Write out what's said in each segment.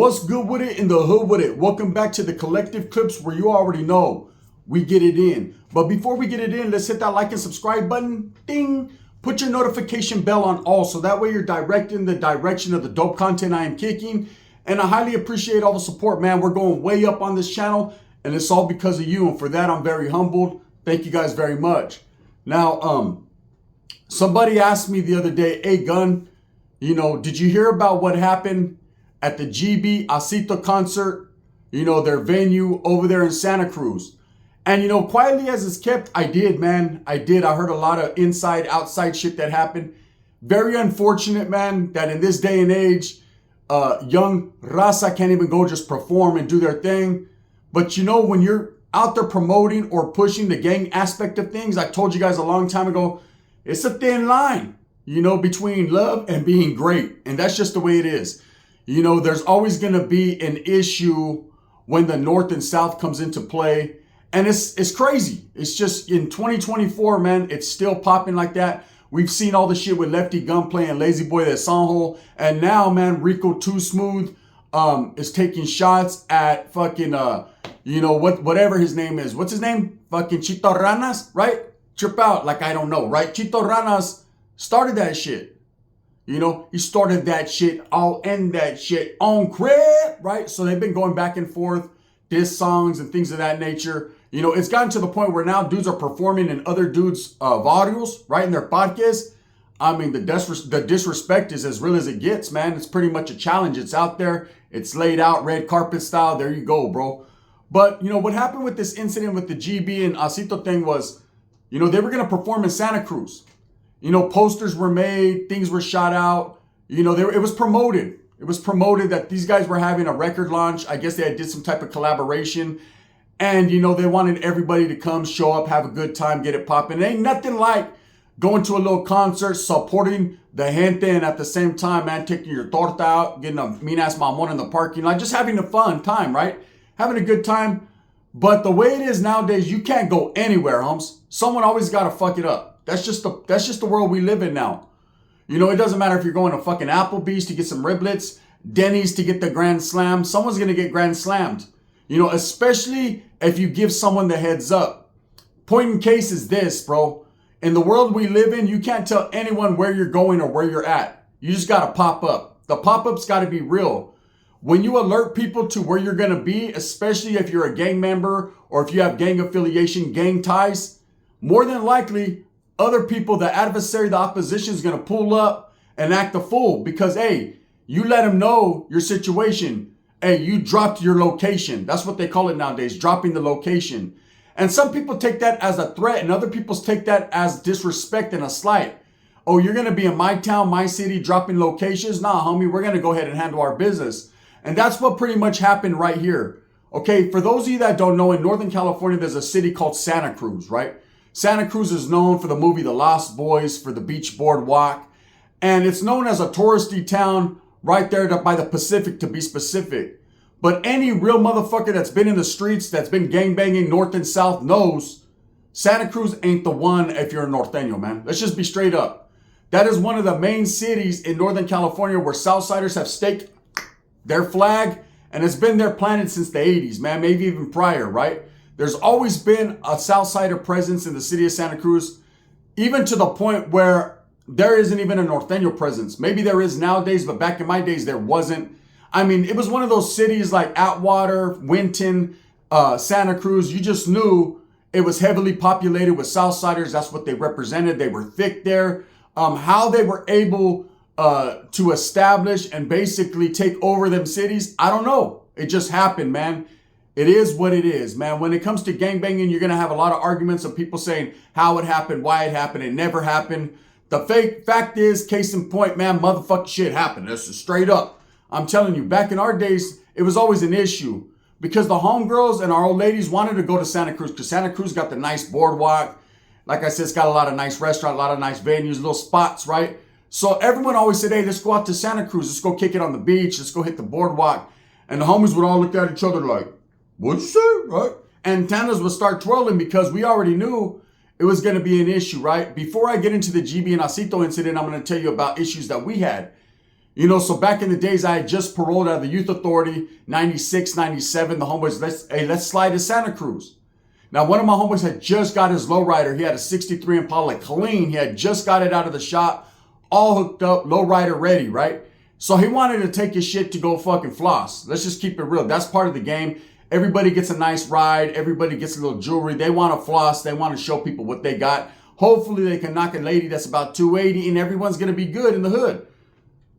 What's good with it in the hood with it? Welcome back to the collective clips where you already know we get it in. But before we get it in, let's hit that like and subscribe button. Ding! Put your notification bell on all so that way you're directed in the direction of the dope content I am kicking. And I highly appreciate all the support, man. We're going way up on this channel and it's all because of you. And for that, I'm very humbled. Thank you guys very much. Now, somebody asked me the other day, hey, Gun, did you hear about what happened at the GB Acito concert, their venue over there in Santa Cruz? And, quietly as it's kept, I did, man. I did. I heard a lot of inside, outside shit that happened. Very unfortunate, man, that in this day and age, young raza can't even go just perform and do their thing. But, when you're out there promoting or pushing the gang aspect of things, I told you guys a long time ago, it's a thin line, between love and being great. And that's just the way it is. There's always going to be an issue when the North and South comes into play. And it's crazy. It's just in 2024, man, it's still popping like that. We've seen all the shit with Lefty Gunplay and Lazy Boy de Sanjo. And now, man, Rico Too Smooth is taking shots at fucking, whatever his name is. What's his name? Fucking Chito Ranas, right? Trip out like I don't know, right? Chito Ranas started that shit. He started that shit, I'll end that shit on crib, right? So they've been going back and forth, diss songs and things of that nature. It's gotten to the point where now dudes are performing in other dudes' audios, right, in their podcasts. I mean, the disrespect is as real as it gets, man. It's pretty much a challenge. It's out there. It's laid out, red carpet style. There you go, bro. But, what happened with this incident with the GB and Acito thing was, they were going to perform in Santa Cruz. Posters were made, things were shot out. It was promoted. It was promoted that these guys were having a record launch. I guess they did some type of collaboration. And, they wanted everybody to come, show up, have a good time, get it popping. It ain't nothing like going to a little concert, supporting the gente, and at the same time, man, taking your torta out, getting a mean-ass mamon in the parking lot, just having a fun time, right? Having a good time. But the way it is nowadays, you can't go anywhere, homes. Someone always got to fuck it up. That's just the world we live in now. It doesn't matter if you're going to fucking Applebee's to get some riblets, Denny's to get the grand slam. Someone's going to get grand slammed. Especially if you give someone the heads up. Point in case is this, bro. In the world we live in, you can't tell anyone where you're going or where you're at. You just got to pop up. The pop-up's got to be real. When you alert people to where you're going to be, especially if you're a gang member or if you have gang affiliation, gang ties, more than likely, other people, the adversary, the opposition is going to pull up and act a fool because, hey, you let them know your situation. Hey, you dropped your location. That's what they call it nowadays, dropping the location. And some people take that as a threat and other people take that as disrespect and a slight. Oh, you're going to be in my town, my city, dropping locations? Nah, homie, we're going to go ahead and handle our business. And that's what pretty much happened right here. Okay, for those of you that don't know, in Northern California, there's a city called Santa Cruz, right? Santa Cruz is known for the movie The Lost Boys, for the beach boardwalk. And it's known as a touristy town right there by the Pacific, to be specific. But any real motherfucker that's been in the streets, that's been gangbanging north and south knows Santa Cruz ain't the one if you're a norteño, man. Let's just be straight up. That is one of the main cities in Northern California where Southsiders have staked their flag, and it's been there planted since the 80s, man, maybe even prior, right? There's always been a Southsider presence in the city of Santa Cruz, even to the point where there isn't even a norteño presence. Maybe there is nowadays, but back in my days, there wasn't. I mean, it was one of those cities like Atwater, Winton, Santa Cruz. You just knew it was heavily populated with Southsiders. That's what they represented. They were thick there. How they were able to establish and basically take over them cities, I don't know. It just happened, man. It is what it is, man. When it comes to gangbanging, you're going to have a lot of arguments of people saying how it happened, why it happened, it never happened. The fact is, case in point, man, motherfucking shit happened. This is straight up. I'm telling you, back in our days, it was always an issue because the homegirls and our old ladies wanted to go to Santa Cruz because Santa Cruz got the nice boardwalk. Like I said, it's got a lot of nice restaurants, a lot of nice venues, little spots, right? So everyone always said, hey, let's go out to Santa Cruz. Let's go kick it on the beach. Let's go hit the boardwalk. And the homies would all look at each other like, what'd you say, right? Antennas would start twirling because we already knew it was going to be an issue, right? Before I get into the GB and Acito incident, I'm going to tell you about issues that we had. So back in the days, I had just paroled out of the youth authority, 96, 97. The homeboys, let's slide to Santa Cruz. Now, one of my homeboys had just got his lowrider. He had a 63 Impala clean. He had just got it out of the shop, all hooked up, lowrider ready, right? So he wanted to take his shit to go fucking floss. Let's just keep it real. That's part of the game. Everybody gets a nice ride. Everybody gets a little jewelry. They want to floss. They want to show people what they got. Hopefully they can knock a lady that's about 280 and everyone's going to be good in the hood.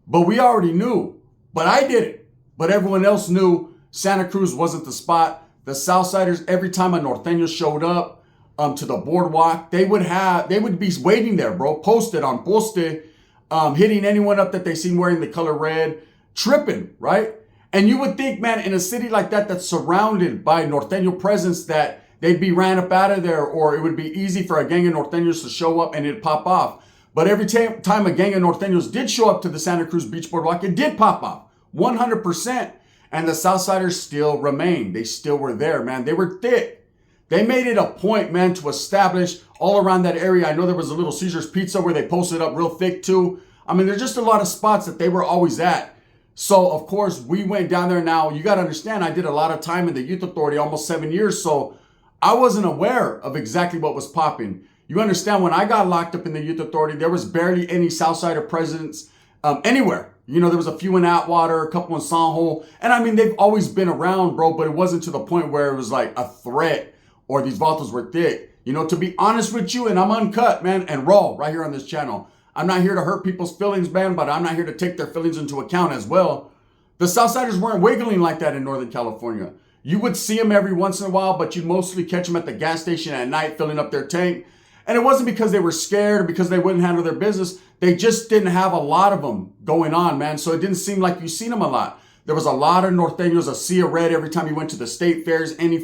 But we already knew. But I didn't. But everyone else knew Santa Cruz wasn't the spot. The Southsiders, every time a norteño showed up to the boardwalk, they would be waiting there, bro, posted on poste, hitting anyone up that they seen wearing the color red, tripping, right? And you would think, man, in a city like that that's surrounded by norteño presence, that they'd be ran up out of there, or it would be easy for a gang of norteños to show up and it'd pop off. But every time a gang of norteños did show up to the Santa Cruz Beach Boardwalk, it did pop off, 100%. And the Southsiders still remained. They still were there, man. They were thick. They made it a point, man, to establish all around that area. I know there was a little Caesar's Pizza where they posted up real thick too. I mean, there's just a lot of spots that they were always at. So, of course, we went down there. Now, you got to understand, I did a lot of time in the youth authority, almost 7 years. So I wasn't aware of exactly what was popping. You understand, when I got locked up in the youth authority, there was barely any Southsider presence anywhere. There was a few in Atwater, a couple in Sanjo. And I mean, they've always been around, bro, but it wasn't to the point where it was like a threat or these vatos were thick. To be honest with you, and I'm uncut, man, and raw right here on this channel. I'm not here to hurt people's feelings, man, but I'm not here to take their feelings into account as well. The Southsiders weren't wiggling like that in Northern California. You would see them every once in a while, but you'd mostly catch them at the gas station at night filling up their tank. And it wasn't because they were scared or because they wouldn't handle their business. They just didn't have a lot of them going on, man. So it didn't seem like you seen them a lot. There was a lot of norteños, a sea of red every time you went to the state fairs, any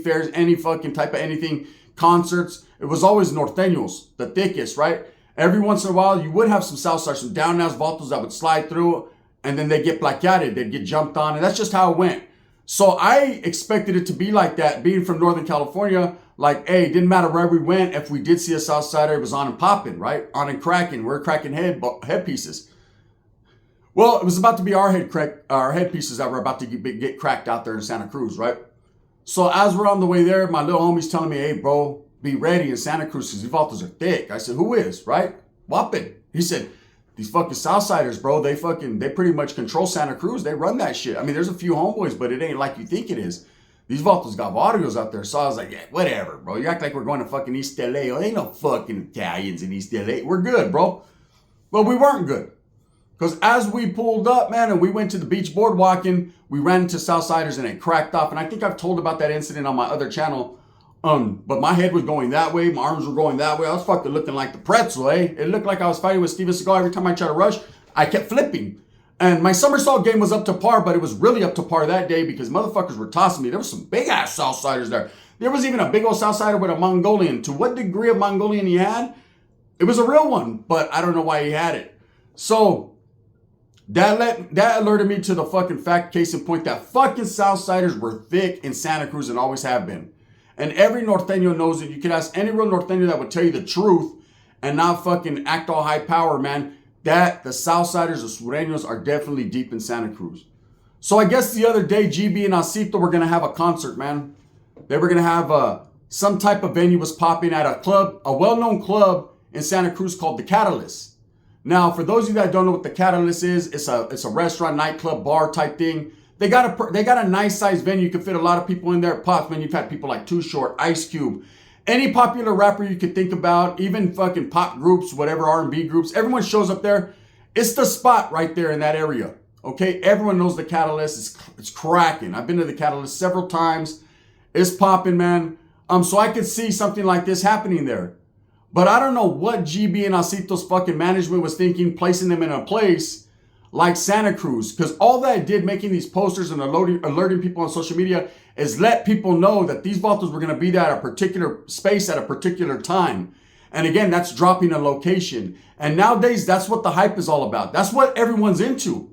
fucking type of anything, concerts. It was always norteños, the thickest, right? Every once in a while, you would have some Southsiders, some down-ass vatos that would slide through, and then they'd get plaqueated, they'd get jumped on, and that's just how it went. So I expected it to be like that, being from Northern California. Like, hey, it didn't matter where we went. If we did see a Southsider, it was on and popping, right? On and cracking. We're cracking headpieces. Well, it was about to be our headpieces that were about to get cracked out there in Santa Cruz, right? So as we're on the way there, my little homie's telling me, hey, bro, be ready in Santa Cruz because these vatos are thick. I said, who is, right? Whopping. He said, these fucking Southsiders, bro, they pretty much control Santa Cruz. They run that shit. I mean, there's a few homeboys, but it ain't like you think it is. These vatos got barrios out there. So I was like, yeah, whatever, bro. You act like we're going to fucking East LA. Oh, ain't no fucking Italians in East LA. We're good, bro. Well, we weren't good. Because as we pulled up, man, and we went to the beach boardwalking, we ran into Southsiders and it cracked off. And I think I've told about that incident on my other channel. But my head was going that way. My arms were going that way. I was fucking looking like the pretzel, eh? It looked like I was fighting with Steven Seagal. Every time I tried to rush, I kept flipping. And my somersault game was up to par, but it was really up to par that day because motherfuckers were tossing me. There was some big-ass Southsiders there. There was even a big old Southsider with a Mongolian. To what degree of Mongolian he had, it was a real one, but I don't know why he had it. So that alerted me to the fucking fact, case in point, that fucking Southsiders were thick in Santa Cruz and always have been. And every norteño knows it. You can ask any real norteño that would tell you the truth and not fucking act all high power, man, that the Southsiders, the Sureños, are definitely deep in Santa Cruz. So I guess the other day, GB and Acito were going to have a concert, man. They were going to have some type of venue was popping at a club, a well-known club in Santa Cruz called The Catalyst. Now, for those of you that don't know what The Catalyst is, it's a restaurant, nightclub, bar type thing. They got a nice size venue. You can fit a lot of people in there. Pops, man, you've had people like Too Short, Ice Cube, any popular rapper you could think about, even fucking pop groups, whatever, R&B groups. Everyone shows up there. It's the spot right there in that area. Okay, everyone knows The Catalyst. It's cracking. I've been to The Catalyst several times. It's popping, man. So I could see something like this happening there. But I don't know what GB and Acito's fucking management was thinking, placing them in a place like Santa Cruz. Because all that did, making these posters and alerting people on social media, is let people know that these vatos were going to be there at a particular space at a particular time. And again, that's dropping a location. And nowadays, that's what the hype is all about. That's what everyone's into.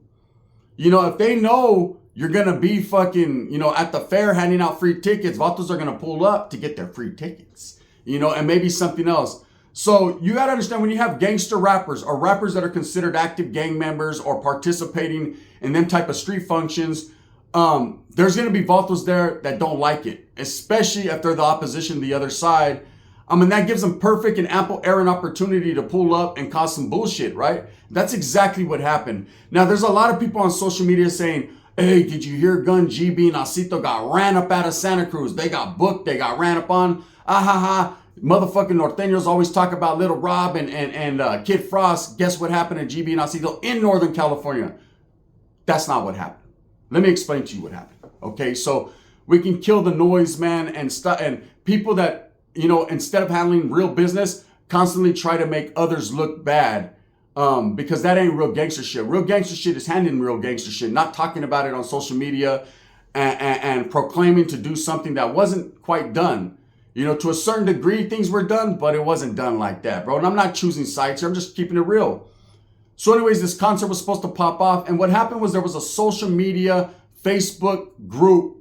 If they know you're going to be fucking, at the fair handing out free tickets, vatos are going to pull up to get their free tickets, and maybe something else. So you got to understand, when you have gangster rappers or rappers that are considered active gang members or participating in them type of street functions, there's going to be vatos there that don't like it, especially if they're the opposition, the other side. That gives them perfect and ample air and opportunity to pull up and cause some bullshit, right? That's exactly what happened. Now, there's a lot of people on social media saying, hey, did you hear Gun, GB, and Acito got ran up out of Santa Cruz? They got booked. They got ran up on. Motherfucking norteños always talk about Little Rob and Kid Frost. Guess what happened to GB and Acito in Northern California? That's not what happened. Let me explain to you what happened. Okay, so we can kill the noise, man, and people that, instead of handling real business, constantly try to make others look bad, because that ain't real gangster shit. Real gangster shit is handling real gangster shit, not talking about it on social media and proclaiming to do something that wasn't quite done. To a certain degree, things were done, but it wasn't done like that, bro. And I'm not choosing sides here. I'm just keeping it real. So anyways, this concert was supposed to pop off. And what happened was there was a social media Facebook group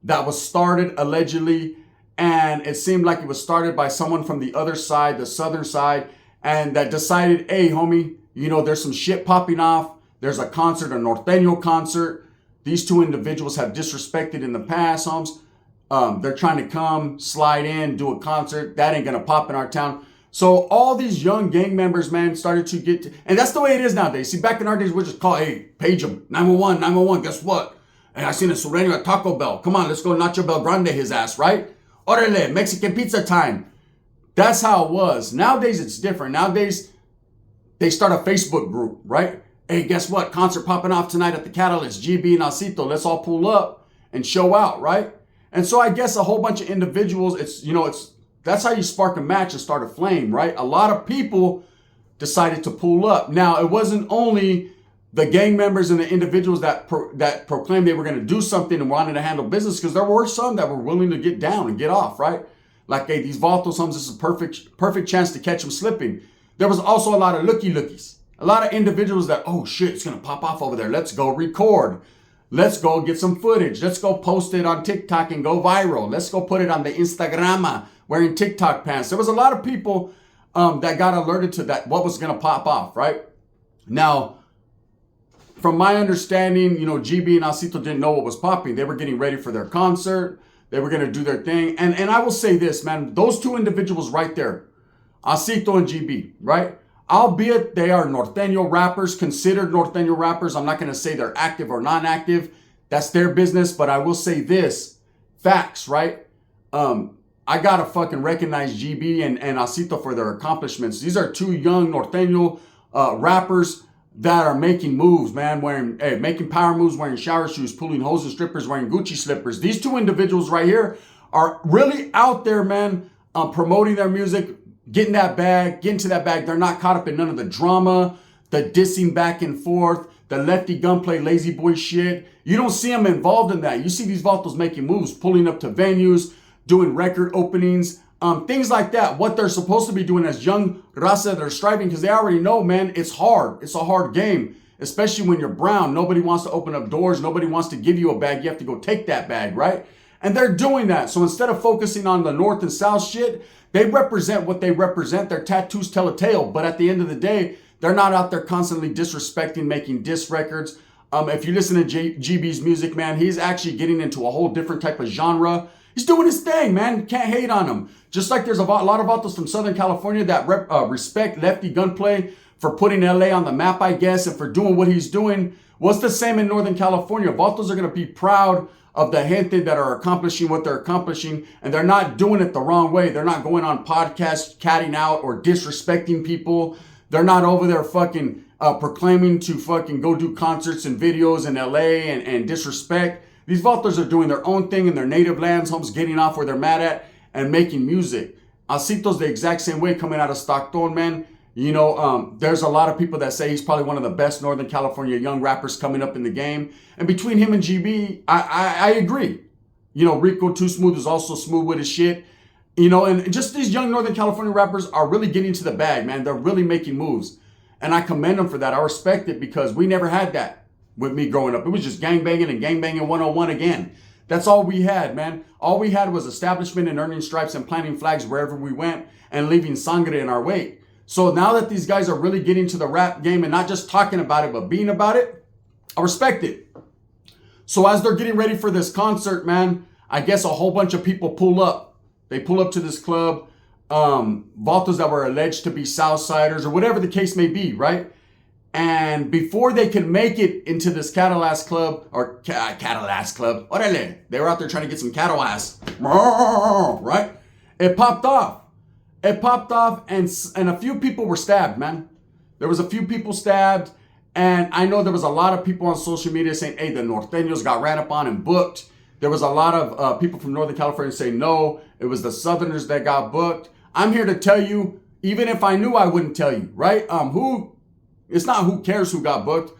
that was started allegedly. And it seemed like it was started by someone from the other side, the southern side, and that decided, hey, homie, there's some shit popping off. There's a concert, a norteño concert. These two individuals have disrespected in the past, homes. They're trying to come, slide in, do a concert. That ain't going to pop in our town. So all these young gang members, man, started to get and that's the way it is nowadays. See, back in our days, we'll just call, hey, page them, 911, 911, guess what? Hey, I seen a Sureño at Taco Bell. Come on, let's go Nacho Bel Grande his ass, right? Orale, Mexican pizza time. That's how it was. Nowadays, it's different. Nowadays, they start a Facebook group, right? Hey, guess what? Concert popping off tonight at the Catalyst, GB and Acito. Let's all pull up and show out, right? And so I guess a whole bunch of individuals, that's how you spark a match and start a flame, right? A lot of people decided to pull up. Now, it wasn't only the gang members and the individuals that proclaimed they were going to do something and wanted to handle business, because there were some that were willing to get down and get off, right? Like, hey, these vatos, this is a perfect chance to catch them slipping. There was also a lot of lookies, a lot of individuals that, oh shit, it's going to pop off over there. Let's go record. Let's go get some footage. Let's go post it on TikTok and go viral. Let's go put it on the Instagram wearing TikTok pants. There was a lot of people that got alerted to that, what was going to pop off, right? Now, from my understanding, GB and Acito didn't know what was popping. They were getting ready for their concert. They were going to do their thing. And I will say this, man, those two individuals right there, Acito and GB, right? Albeit they are norteño rappers, considered norteño rappers. I'm not going to say they're active or non-active. That's their business. But I will say this, facts, right? I got to fucking recognize GB and Acito for their accomplishments. These are two young norteño rappers that are making moves, man, making power moves, wearing shower shoes, pulling hose and strippers, wearing Gucci slippers. These two individuals right here are really out there, man, promoting their music, getting to that bag. They're not caught up in none of the drama, the dissing back and forth, the lefty gunplay, lazy boy shit. You don't see them involved in that. You see these vatos making moves, pulling up to venues, doing record openings, things like that. What they're supposed to be doing as young raza that are striving, because they already know, man, it's hard. It's a hard game, especially when you're brown. Nobody wants to open up doors. Nobody wants to give you a bag. You have to go take that bag, right? And they're doing that. So instead of focusing on the north and south shit, they represent what they represent. Their tattoos tell a tale. But at the end of the day, they're not out there constantly disrespecting, making diss records. If you listen to GB's music, man, he's actually getting into a whole different type of genre. He's doing his thing, man. Can't hate on him. Just like there's a lot of vatos from Southern California that respect lefty gunplay for putting LA on the map, I guess, and for doing what he's doing. Well, it's the same in Northern California. Vatos are going to be proud of the gente that are accomplishing what they're accomplishing, and they're not doing it the wrong way. They're not going on podcasts, catting out, or disrespecting people. They're not over there fucking proclaiming to fucking go do concerts and videos in LA and disrespect. These vatos are doing their own thing in their native lands, homes, getting off where they're mad at and making music. Acito's the exact same way, coming out of Stockton, man. There's a lot of people that say he's probably one of the best Northern California young rappers coming up in the game. And between him and GB, I agree. Rico Too Smooth is also smooth with his shit. And just these young Northern California rappers are really getting to the bag, man. They're really making moves. And I commend them for that. I respect it, because we never had that with me growing up. It was just gangbanging and gangbanging 101 again. That's all we had, man. All we had was establishment and earning stripes and planting flags wherever we went and leaving sangre in our wake. So now that these guys are really getting to the rap game and not just talking about it, but being about it, I respect it. So as they're getting ready for this concert, man, I guess a whole bunch of people pull up. They pull up to this club, vatos that were alleged to be Southsiders or whatever the case may be, right? And before they could make it into this cattle ass club, or cattle ass club, orale, they were out there trying to get some cattle ass, right? It popped off. It popped off, and a few people were stabbed, man. There was a few people stabbed, and I know there was a lot of people on social media saying, hey, the Norteños got ran up on and booked. There was a lot of people from Northern California saying, no, it was the Southerners that got booked. I'm here to tell you, even if I knew, I wouldn't tell you, right? It's not who cares who got booked,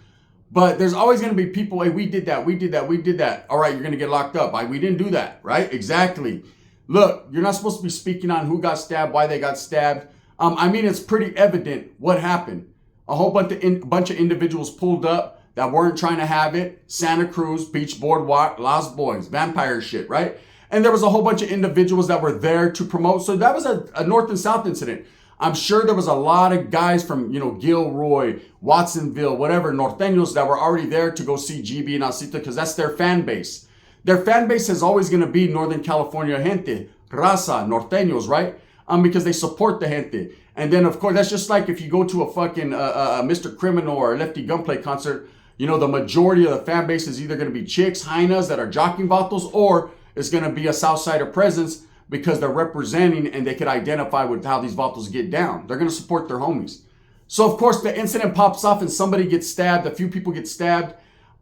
but there's always going to be people, hey, we did that, we did that, we did that. All right, you're going to get locked up. We didn't do that, right? Exactly. Look, you're not supposed to be speaking on who got stabbed, why they got stabbed. I mean, it's pretty evident what happened. A whole bunch of individuals pulled up that weren't trying to have it. Santa Cruz, Beach Boardwalk, Lost Boys, vampire shit, right? And there was a whole bunch of individuals that were there to promote. So that was a North and South incident. I'm sure there was a lot of guys from, Gilroy, Watsonville, whatever, Norteños that were already there to go see GB and Acito because that's their fan base. Their fan base is always going to be Northern California gente, raza, Norteños, right? Because they support the gente. And then, of course, that's just like if you go to a fucking Mr. Criminal or Lefty Gunplay concert, the majority of the fan base is either going to be chicks, hyenas that are jocking vatos, or it's going to be a Southsider presence because they're representing and they could identify with how these vatos get down. They're going to support their homies. So, of course, the incident pops off and somebody gets stabbed. A few people get stabbed.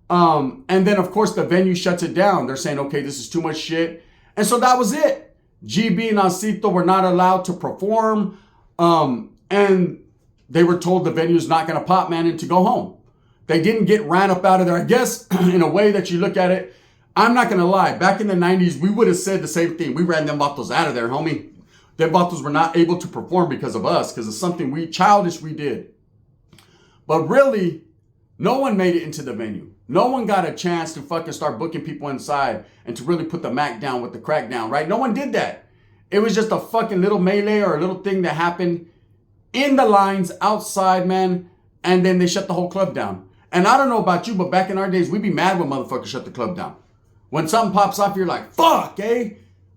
And then, of course, the venue shuts it down. They're saying, okay, this is too much shit. And so that was it. GB and Acito were not allowed to perform. And they were told the venue's not going to pop, man, and to go home. They didn't get ran up out of there. I guess in a way that you look at it, I'm not going to lie. Back in the 90s, we would have said the same thing. We ran them vatos out of there, homie. Them vatos were not able to perform because of us, because it's something childish we did. But really, no one made it into the venue. No one got a chance to fucking start booking people inside and to really put the Mac down with the crack down, right? No one did that. It was just a fucking little melee or a little thing that happened in the lines outside, man. And then they shut the whole club down. And I don't know about you, but back in our days, we'd be mad when motherfuckers shut the club down. When something pops off, you're like, fuck, eh?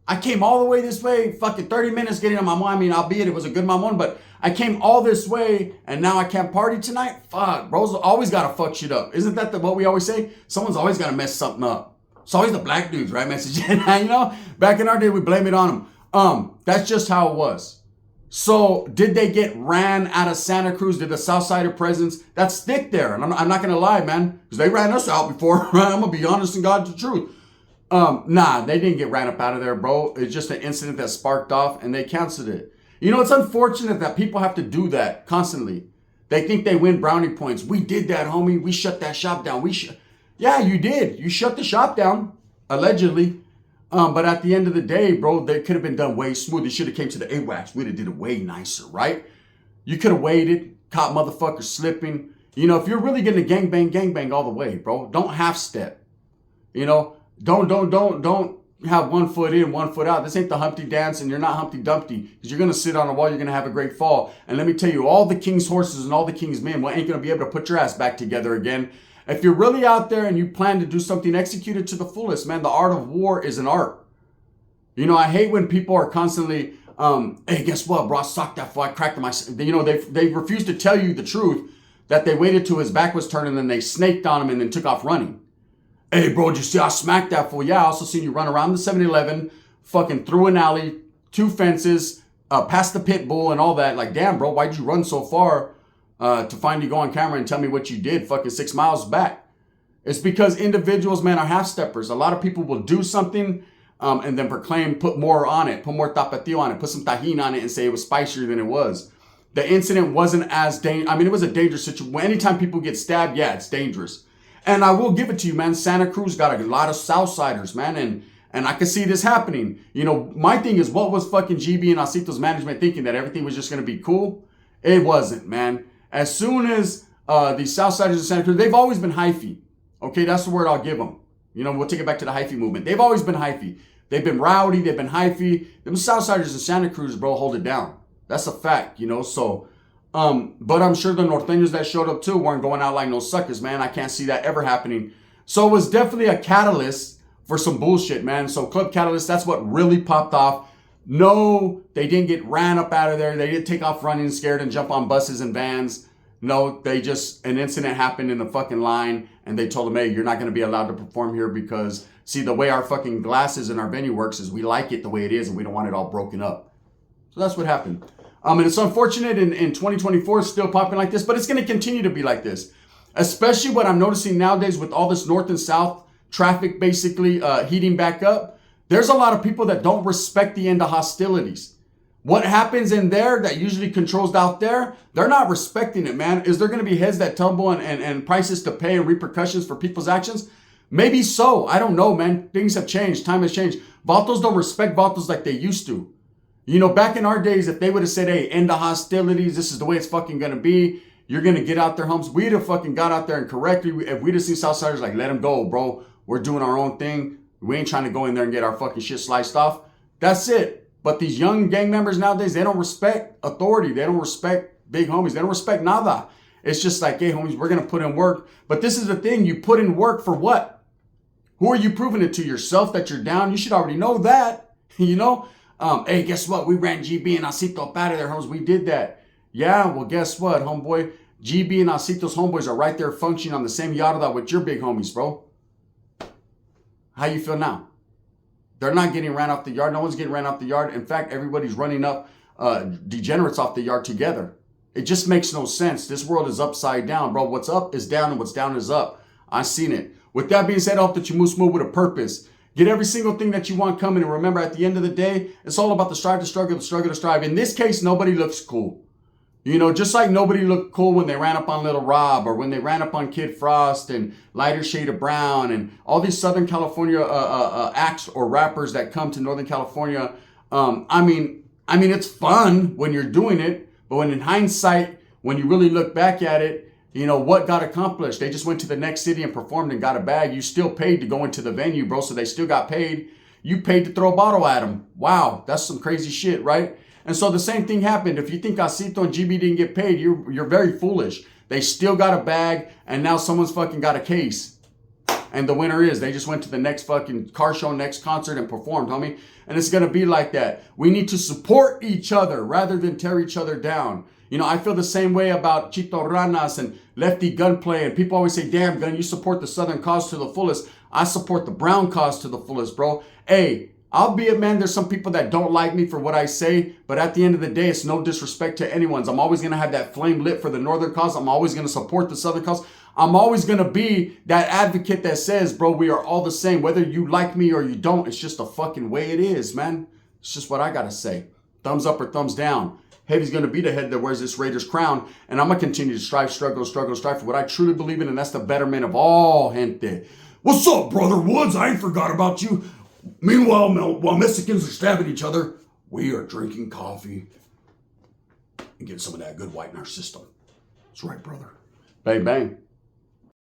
I came all the way this way, fucking 30 minutes getting on my mind. I mean, albeit it was a good mamon, but I came all this way and now I can't party tonight? Fuck, bro's always got to fuck shit up. Isn't that what we always say? Someone's always got to mess something up. It's always the black dudes, right? Messaging, back in our day, we blame it on them. That's just how it was. So did they get ran out of Santa Cruz? Did the Southsider presence? That's thick there. And I'm not going to lie, man, because they ran us out before. Right? I'm going to be honest and God the truth. Nah, they didn't get ran up out of there, bro. It's just an incident that sparked off and they canceled it. It's unfortunate that people have to do that constantly. They think they win brownie points. We did that, homie. We shut that shop down. Yeah, you did. You shut the shop down, allegedly. But at the end of the day, bro, they could have been done way smoother. It should have came to the AWACS. We'd have did it way nicer, right? You could have waited, caught motherfuckers slipping. If you're really going to gangbang all the way, bro. Don't half step. Don't have 1 foot in, 1 foot out. This ain't the Humpty dance and you're not Humpty Dumpty because you're going to sit on a wall. You're going to have a great fall. And let me tell you, all the king's horses and all the king's men ain't going to be able to put your ass back together again. If you're really out there and you plan to do something, execute it to the fullest, man. The art of war is an art. I hate when people are constantly, hey, guess what, bro? I socked that fool. I cracked him. They refuse to tell you the truth that they waited till his back was turned and then they snaked on him and then took off running. Hey, bro, did you see I smacked that fool? Yeah, I also seen you run around the 7-Eleven, fucking through an alley, 2 fences, past the pit bull and all that. Like, damn, bro, why'd you run so far to finally go on camera and tell me what you did fucking 6 miles back? It's because individuals, man, are half-steppers. A lot of people will do something and then proclaim, put more on it, put more tapatio on it, put some tajin on it and say it was spicier than it was. The incident wasn't as dangerous. I mean, it was a dangerous situation. Anytime people get stabbed, yeah, it's dangerous. And I will give it to you, man. Santa Cruz got a lot of Southsiders, man. And I can see this happening. My thing is, what was fucking GB and Acito's management thinking? That everything was just going to be cool? It wasn't, man. As soon as the Southsiders of Santa Cruz, they've always been hyphy. Okay, that's the word I'll give them. You know, we'll take it back to the hyphy movement. They've always been hyphy. They've been rowdy. They've been hyphy. Them Southsiders in Santa Cruz, bro, hold it down. That's a fact, you know. So, but I'm sure the Norteños that showed up too weren't going out like no suckers, man. I can't see that ever happening. So it was definitely a catalyst for some bullshit, man. So Club Catalyst, that's what really popped off. No, they didn't get ran up out of there. They didn't take off running scared and jump on buses and vans. No, they just, an incident happened in the fucking line and they told them, hey, you're not going to be allowed to perform here because, see, the way our fucking glasses in our venue works is we like it the way it is and we don't want it all broken up. So that's what happened. And it's unfortunate in 2024 it's still popping like this, but it's going to continue to be like this. Especially what I'm noticing nowadays with all this north and south traffic basically heating back up. There's a lot of people that don't respect the end of hostilities. What happens in there that usually controls out there, they're not respecting it, man. Is there going to be heads that tumble and prices to pay and repercussions for people's actions? Maybe so. I don't know, man. Things have changed. Time has changed. Vatos don't respect Vatos like they used to. You know, back in our days, if they would have said, hey, end the hostilities, this is the way it's fucking going to be, you're going to get out there, humps, we'd have fucking got out there and correctly, if we'd have seen Southsiders like, let them go, bro. We're doing our own thing. We ain't trying to go in there and get our fucking shit sliced off. That's it. But these young gang members nowadays, they don't respect authority. They don't respect big homies. They don't respect nada. It's just like, hey, homies, we're going to put in work. But this is the thing. You put in work for what? Who are you proving it to? Yourself that you're down? You should already know that. You know? Hey, guess what? We ran GB and Acito up out of there, homies. We did that. Yeah, well, guess what, homeboy? GB and Acito's homeboys are right there functioning on the same yarda with your big homies, bro. How you feel now? They're not getting ran off the yard. No one's getting ran off the yard. In fact, everybody's running up degenerates off the yard together. It just makes no sense. This world is upside down, bro. What's up is down and what's down is up. I've seen it. With that being said, I hope that you move smooth with a purpose. Get every single thing that you want coming. And remember, at the end of the day, it's all about the strive to struggle, the struggle to strive. In this case, nobody looks cool. You know, just like nobody looked cool when they ran up on Little Rob or when they ran up on Kid Frost and Lighter Shade of Brown and all these Southern California acts or rappers that come to Northern California. I mean, it's fun when you're doing it, but when in hindsight, when you really look back at it, you know, what got accomplished? They just went to the next city and performed and got a bag. You still paid to go into the venue, bro, so they still got paid. You paid to throw a bottle at them. Wow, that's some crazy shit, right? And so the same thing happened. If you think Acito and GB didn't get paid, you're very foolish. They still got a bag, and now someone's fucking got a case. And the winner is, they just went to the next fucking car show, next concert, and performed, homie. And it's going to be like that. We need to support each other rather than tear each other down. You know, I feel the same way about Chito Ranas and Lefty Gunplay. And people always say, damn, Gun, you support the Southern cause to the fullest. I support the Brown cause to the fullest, bro. Hey, albeit, man, there's some people that don't like me for what I say, but at the end of the day, it's no disrespect to anyone's. I'm always going to have that flame lit for the Northern cause. I'm always going to support the Southern cause. I'm always going to be that advocate that says, bro, we are all the same. Whether you like me or you don't, it's just the fucking way it is, man. It's just what I got to say. Thumbs up or thumbs down. Heavy's going to be the head that wears this Raiders crown, and I'm going to continue to strive, struggle for what I truly believe in, and that's the betterment of all gente. What's up, Brother Woods? I ain't forgot about you. Meanwhile, while Mexicans are stabbing each other, we are drinking coffee and getting some of that good white in our system. That's right, brother. Bang, bang.